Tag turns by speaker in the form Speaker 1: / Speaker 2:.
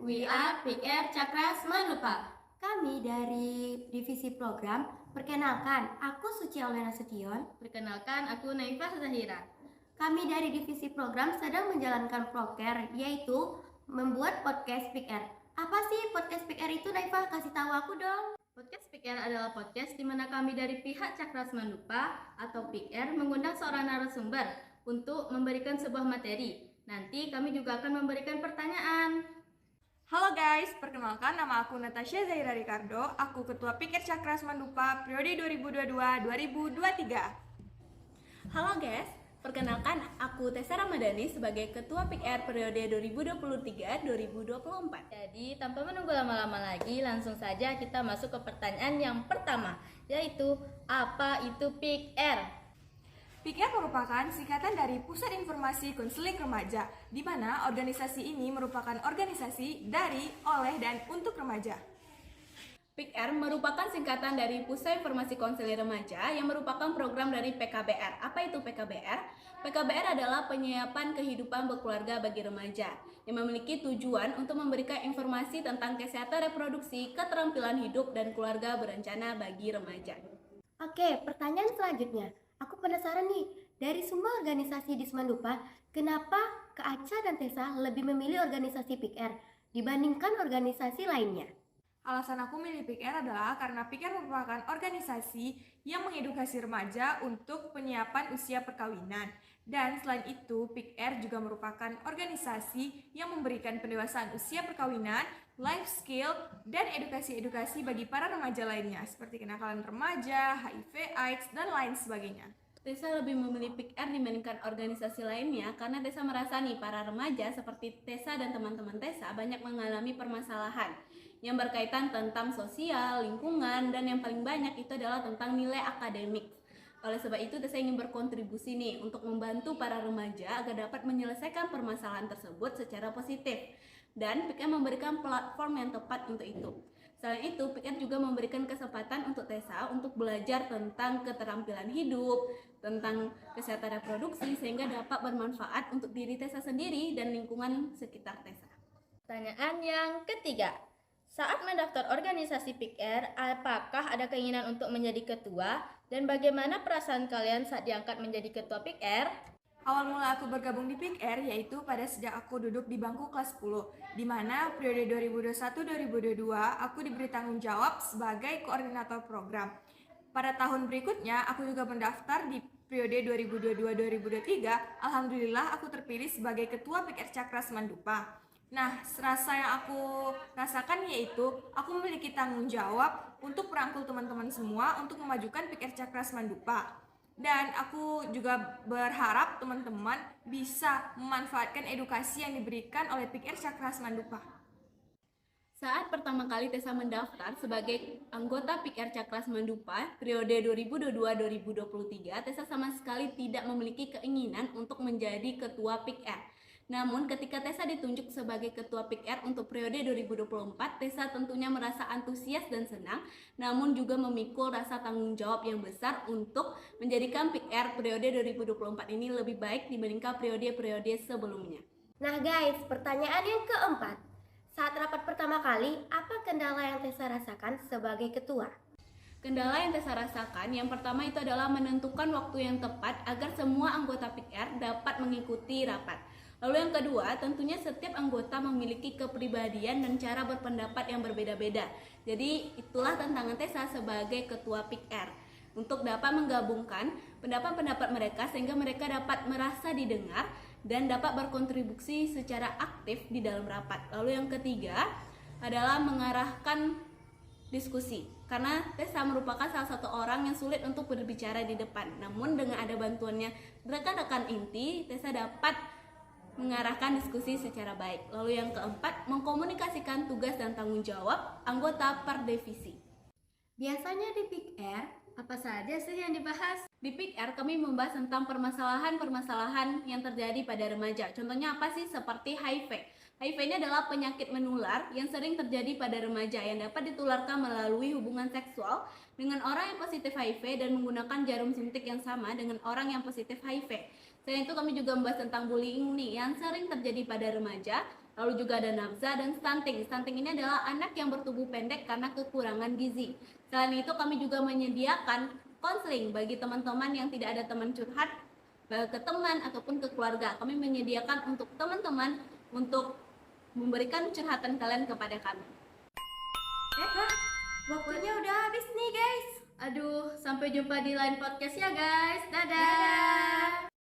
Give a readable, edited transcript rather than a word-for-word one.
Speaker 1: We are PR Cakras Manupa.
Speaker 2: Kami dari Divisi Program, perkenalkan, aku Suci Aulena Sution.
Speaker 1: Perkenalkan, aku Naifah Zahira.
Speaker 2: Kami dari Divisi Program sedang menjalankan proker, yaitu membuat podcast PR. Apa sih podcast PR itu, Naifah? Kasih tahu aku dong.
Speaker 1: Podcast PR adalah podcast di mana kami dari pihak Cakras Manupa atau PR mengundang seorang narasumber untuk memberikan sebuah materi. Nanti kami juga akan memberikan pertanyaan.
Speaker 3: Halo guys, perkenalkan nama aku Natasha Zahira Ricardo. Aku Ketua Pikir Cakras Mandupa periode 2022-2023.
Speaker 4: Halo guys, perkenalkan aku Tessa Ramadhani sebagai Ketua PR periode 2023-2024.
Speaker 1: Jadi tanpa menunggu lama-lama lagi, langsung saja kita masuk ke pertanyaan yang pertama, yaitu apa itu PR?
Speaker 3: PIKR merupakan singkatan dari Pusat Informasi Konseling Remaja, di mana organisasi ini merupakan organisasi dari, oleh, dan untuk remaja.
Speaker 4: PIKR merupakan singkatan dari Pusat Informasi Konseling Remaja yang merupakan program dari PKBR. Apa itu PKBR? PKBR adalah penyiapan kehidupan berkeluarga bagi remaja yang memiliki tujuan untuk memberikan informasi tentang kesehatan reproduksi, keterampilan hidup, dan keluarga berencana bagi remaja.
Speaker 2: Oke, pertanyaan selanjutnya. Aku penasaran nih, dari semua organisasi di Semandupa, kenapa Kak Aca dan Tessa lebih memilih organisasi PIKR dibandingkan organisasi lainnya?
Speaker 3: Alasan aku milih PIKR adalah karena PIKR merupakan organisasi yang mengedukasi remaja untuk penyiapan usia perkawinan. Dan selain itu, PIKR juga merupakan organisasi yang memberikan pendewasaan usia perkawinan, life skill, dan edukasi-edukasi bagi para remaja lainnya, seperti kenakalan remaja, HIV, AIDS, dan lain sebagainya.
Speaker 4: Tessa lebih memilih PIKR dibandingkan organisasi lainnya karena Tessa merasa nih para remaja seperti Tessa dan teman-teman Tessa banyak mengalami permasalahan yang berkaitan tentang sosial, lingkungan, dan yang paling banyak itu adalah tentang nilai akademik. Oleh sebab itu Tessa ingin berkontribusi nih untuk membantu para remaja agar dapat menyelesaikan permasalahan tersebut secara positif, dan PIKR memberikan platform yang tepat untuk itu. Selain itu, PIKR juga memberikan kesempatan untuk Tessa untuk belajar tentang keterampilan hidup, tentang kesehatan reproduksi, sehingga dapat bermanfaat untuk diri Tessa sendiri dan lingkungan sekitar Tessa.
Speaker 1: Pertanyaan yang ketiga, saat mendaftar organisasi PIKR, apakah ada keinginan untuk menjadi ketua? Dan bagaimana perasaan kalian saat diangkat menjadi ketua PIKR?
Speaker 3: Awal mula aku bergabung di PIKR yaitu pada sejak aku duduk di bangku kelas 10, di mana periode 2021-2022 aku diberi tanggung jawab sebagai koordinator program. Pada tahun berikutnya, aku juga mendaftar di periode 2022-2023. Alhamdulillah aku terpilih sebagai ketua PIKR Cakras Mandupa. Nah, rasa yang aku rasakan yaitu aku memiliki tanggung jawab untuk merangkul teman-teman semua untuk memajukan PIKR Cakras Mandupa. Dan aku juga berharap teman-teman bisa memanfaatkan edukasi yang diberikan oleh PIKR Cakras Mandupa.
Speaker 4: Saat pertama kali Tessa mendaftar sebagai anggota PIKR Cakras Mandupa periode 2022-2023, Tessa sama sekali tidak memiliki keinginan untuk menjadi ketua PIKR. Namun ketika Tessa ditunjuk sebagai ketua PIKR untuk periode 2024, Tessa tentunya merasa antusias dan senang, namun juga memikul rasa tanggung jawab yang besar untuk menjadikan PIKR periode 2024 ini lebih baik dibandingkan periode-periode sebelumnya.
Speaker 2: Nah guys, pertanyaan yang keempat. Saat rapat pertama kali, apa kendala yang Tessa rasakan sebagai ketua?
Speaker 4: Kendala yang Tessa rasakan yang pertama itu adalah menentukan waktu yang tepat agar semua anggota PIKR dapat mengikuti rapat. Lalu yang kedua, tentunya setiap anggota memiliki kepribadian dan cara berpendapat yang berbeda-beda. Jadi itulah tantangan Tessa sebagai ketua PIKR untuk dapat menggabungkan pendapat-pendapat mereka sehingga mereka dapat merasa didengar dan dapat berkontribusi secara aktif di dalam rapat. Lalu yang ketiga adalah mengarahkan diskusi, karena Tessa merupakan salah satu orang yang sulit untuk berbicara di depan. Namun dengan ada bantuannya rekan-rekan inti, Tessa dapat mengarahkan diskusi secara baik. Lalu yang keempat, mengkomunikasikan tugas dan tanggung jawab anggota per divisi.
Speaker 2: Biasanya di PIKR,
Speaker 1: Apa saja sih yang dibahas?
Speaker 4: Di PIKR kami membahas tentang permasalahan-permasalahan yang terjadi pada remaja. Contohnya apa sih? Seperti HIV. HIV ini adalah penyakit menular yang sering terjadi pada remaja yang dapat ditularkan melalui hubungan seksual dengan orang yang positif HIV dan menggunakan jarum suntik yang sama dengan orang yang positif HIV. Selain itu kami juga membahas tentang bullying nih yang sering terjadi pada remaja. Lalu juga ada nafsa dan stunting. Stunting ini adalah anak yang bertubuh pendek karena kekurangan gizi. Selain itu kami juga menyediakan konseling bagi teman-teman yang tidak ada teman curhat ke teman ataupun ke keluarga. Kami menyediakan untuk teman-teman untuk memberikan curhatan kalian kepada kami.
Speaker 2: Waktunya udah habis nih guys.
Speaker 1: Aduh, sampai jumpa di lain podcast ya guys. Dadah.
Speaker 2: Dadah.